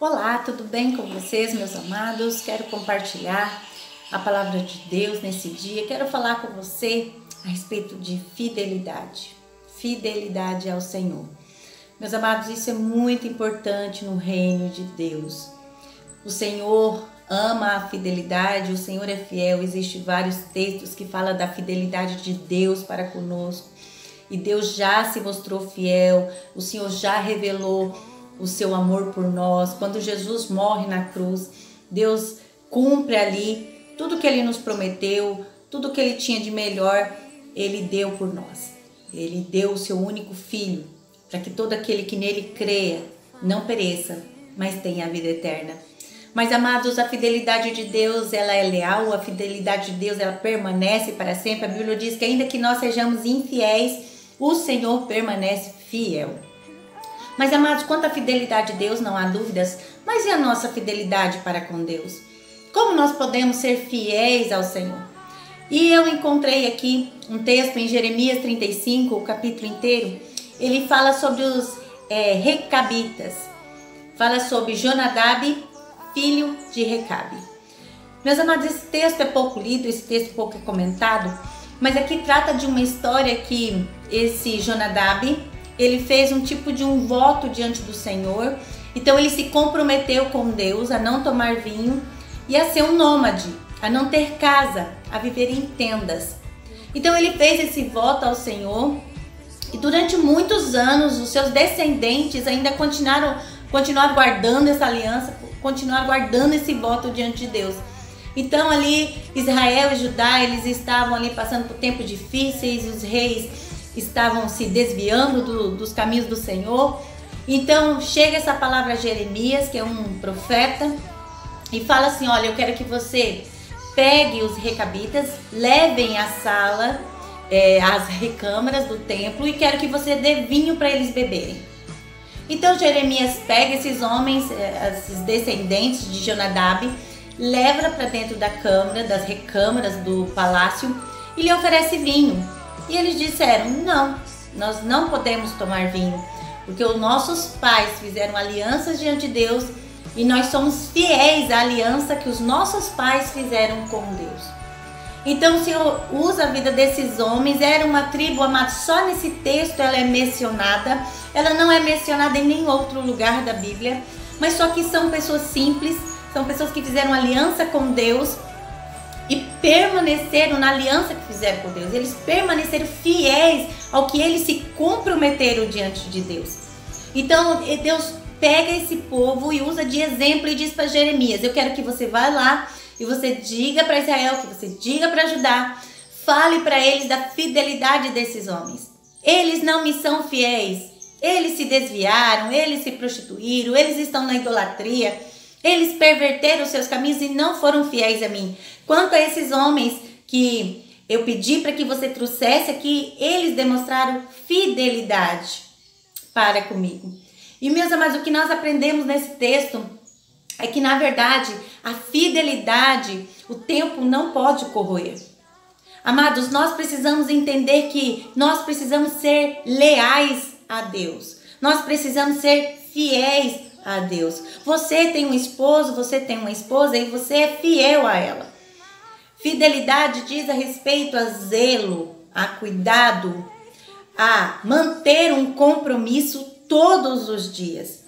Olá, tudo bem com vocês, meus amados? Quero compartilhar a palavra de Deus nesse dia. Quero falar com você a respeito de fidelidade. Fidelidade ao Senhor. Meus amados, isso é muito importante no reino de Deus. O Senhor ama a fidelidade, o Senhor é fiel. Existem vários textos que falam da fidelidade de Deus para conosco. E Deus já se mostrou fiel, o Senhor já revelou o seu amor por nós. Quando Jesus morre na cruz, Deus cumpre ali tudo que Ele nos prometeu, tudo que Ele tinha de melhor, Ele deu por nós. Ele deu o seu único Filho, para que todo aquele que nele creia não pereça, mas tenha a vida eterna. Mas, amados, a fidelidade de Deus, ela é leal, a fidelidade de Deus, ela permanece para sempre. A Bíblia diz que ainda que nós sejamos infiéis, o Senhor permanece fiel. Mas, amados, quanto à fidelidade de Deus, não há dúvidas. Mas e a nossa fidelidade para com Deus? Como nós podemos ser fiéis ao Senhor? E eu encontrei aqui um texto em Jeremias 35, o capítulo inteiro. Ele fala sobre os recabitas. Fala sobre Jonadab, filho de Recabe. Meus amados, esse texto é pouco lido, esse texto pouco comentado. Mas aqui trata de uma história que esse Jonadab, ele fez um tipo de um voto diante do Senhor. Então ele se comprometeu com Deus a não tomar vinho e a ser um nômade, a não ter casa, a viver em tendas. Então ele fez esse voto ao Senhor e durante muitos anos os seus descendentes ainda continuaram guardando essa aliança, continuaram guardando esse voto diante de Deus. Então ali Israel e Judá, eles estavam ali passando por tempos difíceis, os reis estavam se desviando dos caminhos do Senhor. Então chega essa palavra a Jeremias, que é um profeta, e fala assim: olha, eu quero que você pegue os recabitas, levem à sala, as recâmaras do templo, e quero que você dê vinho para eles beberem. Então Jeremias pega esses homens, esses descendentes de Jonadab, leva para dentro da câmara, das recâmaras do palácio e lhe oferece vinho. E eles disseram: não, nós não podemos tomar vinho, porque os nossos pais fizeram alianças diante de Deus e nós somos fiéis à aliança que os nossos pais fizeram com Deus. Então o Senhor usa a vida desses homens. Era uma tribo, amada, só nesse texto ela é mencionada. Ela não é mencionada em nenhum outro lugar da Bíblia, mas só que são pessoas simples, são pessoas que fizeram aliança com Deus e permaneceram na aliança que fizeram com Deus. Eles permaneceram fiéis ao que eles se comprometeram diante de Deus. Então Deus pega esse povo e usa de exemplo e diz para Jeremias: eu quero que você vá lá e você diga para Israel, que você diga para Judá, fale para eles da fidelidade desses homens. Eles não me são fiéis, eles se desviaram, eles se prostituíram, eles estão na idolatria, eles perverteram os seus caminhos e não foram fiéis a mim. Quanto a esses homens que eu pedi para que você trouxesse aqui, eles demonstraram fidelidade para comigo. E, meus amados, o que nós aprendemos nesse texto é que, na verdade, a fidelidade, o tempo não pode corroer. Amados, nós precisamos entender que nós precisamos ser leais a Deus. Nós precisamos ser fiéis a Deus. Você tem um esposo, você tem uma esposa e você é fiel a ela. Fidelidade diz a respeito a zelo, a cuidado, a manter um compromisso todos os dias.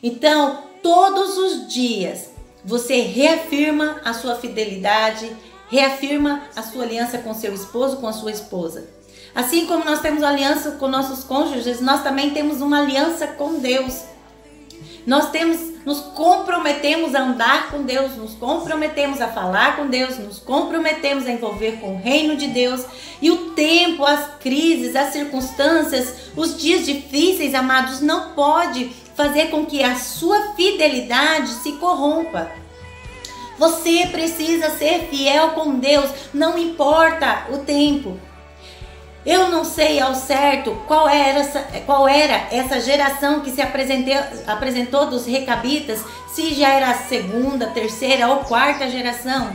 Então, todos os dias, você reafirma a sua fidelidade, reafirma a sua aliança com seu esposo, com a sua esposa. Assim como nós temos aliança com nossos cônjuges, nós também temos uma aliança com Deus. Nós nos comprometemos a andar com Deus, nos comprometemos a falar com Deus, nos comprometemos a envolver com o reino de Deus. E o tempo, as crises, as circunstâncias, os dias difíceis, amados, não pode fazer com que a sua fidelidade se corrompa. Você precisa ser fiel com Deus, não importa o tempo. Eu não sei ao certo qual era essa geração que se apresentou dos recabitas, se já era a segunda, terceira ou quarta geração.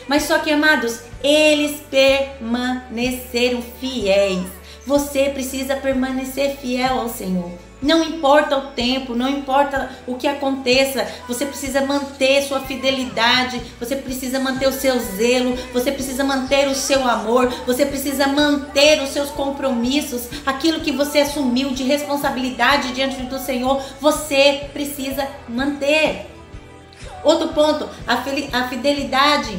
Mas só que, amados, eles permaneceram fiéis. Você precisa permanecer fiel ao Senhor. Não importa o tempo, não importa o que aconteça, você precisa manter sua fidelidade, você precisa manter o seu zelo, você precisa manter o seu amor, você precisa manter os seus compromissos, aquilo que você assumiu de responsabilidade diante do Senhor, você precisa manter. Outro ponto, a fidelidade.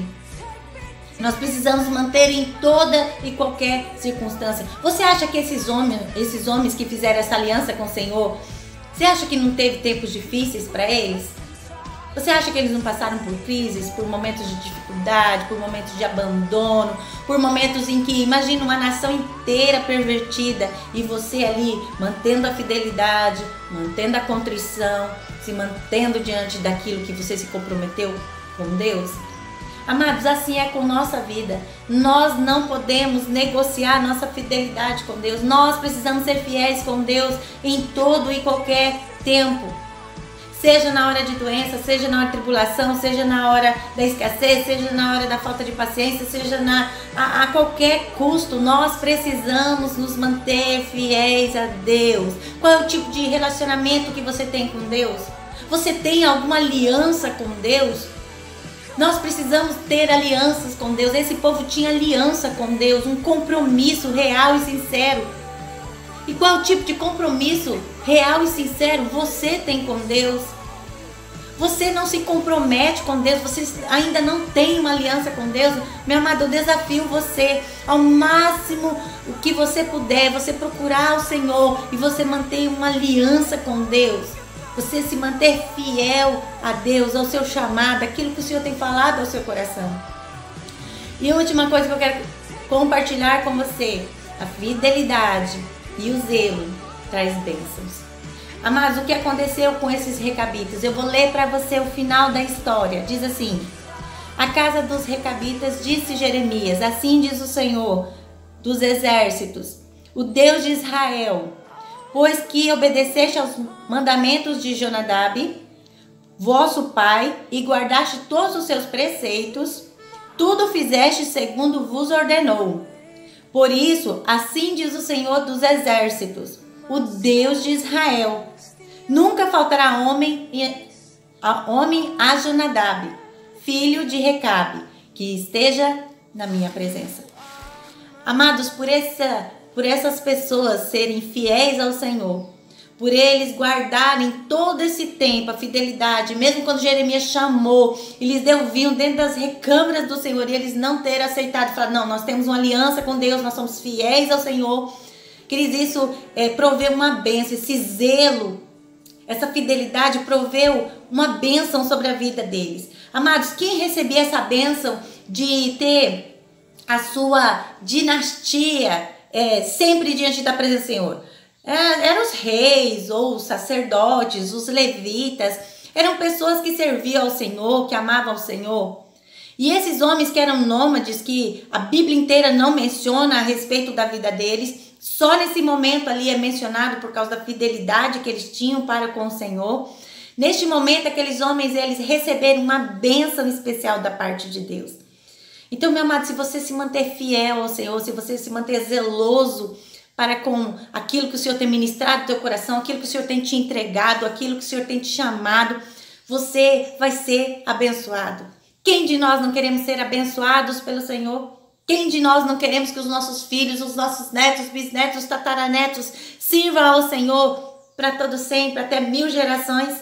Nós precisamos manter em toda e qualquer circunstância. Você acha que esses homens que fizeram essa aliança com o Senhor, você acha que não teve tempos difíceis para eles? Você acha que eles não passaram por crises, por momentos de dificuldade, por momentos de abandono, por momentos em que, imagina uma nação inteira pervertida e você ali mantendo a fidelidade, mantendo a contrição, se mantendo diante daquilo que você se comprometeu com Deus? Amados, assim é com nossa vida. Nós não podemos negociar nossa fidelidade com Deus. Nós precisamos ser fiéis com Deus em todo e qualquer tempo. Seja na hora de doença, seja na hora de tribulação, seja na hora da escassez, seja na hora da falta de paciência, seja a qualquer custo, nós precisamos nos manter fiéis a Deus. Qual é o tipo de relacionamento que você tem com Deus? Você tem alguma aliança com Deus? Nós precisamos ter alianças com Deus. Esse povo tinha aliança com Deus, um compromisso real e sincero. E qual tipo de compromisso real e sincero você tem com Deus? Você não se compromete com Deus, você ainda não tem uma aliança com Deus? Meu amado, eu desafio você ao máximo o que você puder, você procurar o Senhor e você manter uma aliança com Deus. Você se manter fiel a Deus, ao seu chamado, aquilo que o Senhor tem falado ao seu coração. E a última coisa que eu quero compartilhar com você, a fidelidade e o zelo traz bênçãos. Amados, o que aconteceu com esses recabitas? Eu vou ler para você o final da história. Diz assim: a casa dos recabitas, disse Jeremias, assim diz o Senhor dos exércitos, o Deus de Israel, pois que obedeceste aos mandamentos de Jonadab, vosso pai, e guardaste todos os seus preceitos, tudo fizeste segundo vos ordenou. Por isso, assim diz o Senhor dos exércitos, o Deus de Israel, nunca faltará homem a Jonadab, filho de Recabe, que esteja na minha presença. Amados, por essas pessoas serem fiéis ao Senhor, por eles guardarem todo esse tempo a fidelidade, mesmo quando Jeremias chamou e lhes deu vinho dentro das recâmaras do Senhor, e eles não terem aceitado, falar, não, nós temos uma aliança com Deus, nós somos fiéis ao Senhor. Queridos, isso proveu uma bênção, esse zelo, essa fidelidade proveu uma bênção sobre a vida deles. Amados, quem recebia essa bênção de ter a sua dinastia sempre diante da presença do Senhor? Eram os reis ou os sacerdotes, os levitas, eram pessoas que serviam ao Senhor, que amavam ao Senhor. E esses homens que eram nômades, que a Bíblia inteira não menciona a respeito da vida deles, só nesse momento ali é mencionado por causa da fidelidade que eles tinham para com o Senhor. Neste momento, aqueles homens, eles receberam uma bênção especial da parte de Deus. Então, meu amado, se você se manter fiel ao Senhor, se você se manter zeloso para com aquilo que o Senhor tem ministrado no teu coração, aquilo que o Senhor tem te entregado, aquilo que o Senhor tem te chamado, você vai ser abençoado. Quem de nós não queremos ser abençoados pelo Senhor? Quem de nós não queremos que os nossos filhos, os nossos netos, bisnetos, tataranetos sirvam ao Senhor para todo sempre, até 1000 gerações?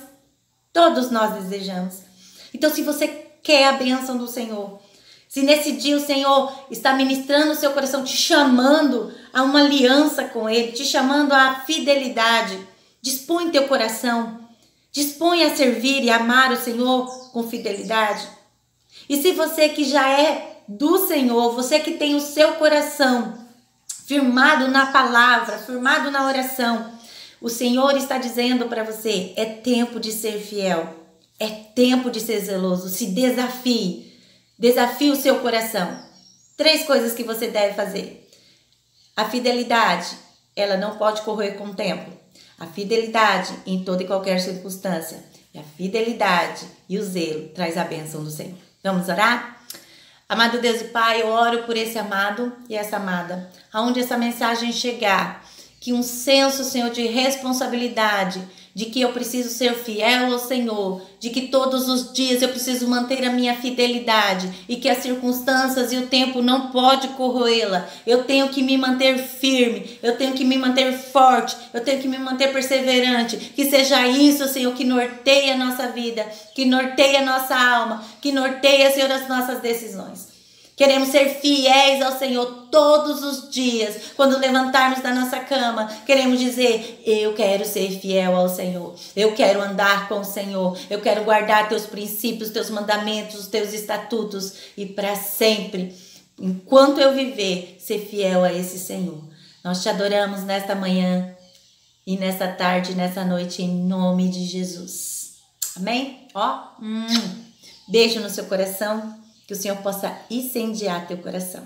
Todos nós desejamos. Então, se você quer a bênção do Senhor, se nesse dia o Senhor está ministrando o seu coração, te chamando a uma aliança com Ele, te chamando à fidelidade, dispõe teu coração, dispõe a servir e amar o Senhor com fidelidade. E se você que já é do Senhor, você que tem o seu coração firmado na palavra, firmado na oração, o Senhor está dizendo para você, é tempo de ser fiel, é tempo de ser zeloso, se desafie. Desafie o seu coração. 3 coisas que você deve fazer. A fidelidade, ela não pode correr com o tempo. A fidelidade em toda e qualquer circunstância. E a fidelidade e o zelo traz a bênção do Senhor. Vamos orar? Amado Deus e Pai, eu oro por esse amado e essa amada, aonde essa mensagem chegar, que um senso, Senhor, de responsabilidade, de que eu preciso ser fiel ao Senhor, de que todos os dias eu preciso manter a minha fidelidade e que as circunstâncias e o tempo não pode corroê-la. Eu tenho que me manter firme, eu tenho que me manter forte, eu tenho que me manter perseverante. Que seja isso, Senhor, que norteie a nossa vida, que norteie a nossa alma, que norteie, Senhor, as nossas decisões. Queremos ser fiéis ao Senhor todos os dias. Quando levantarmos da nossa cama, queremos dizer: eu quero ser fiel ao Senhor. Eu quero andar com o Senhor. Eu quero guardar teus princípios, teus mandamentos, teus estatutos. E para sempre, enquanto eu viver, ser fiel a esse Senhor. Nós te adoramos nesta manhã e nesta tarde, nessa noite, em nome de Jesus. Amém? Beijo no seu coração. Que o Senhor possa incendiar teu coração.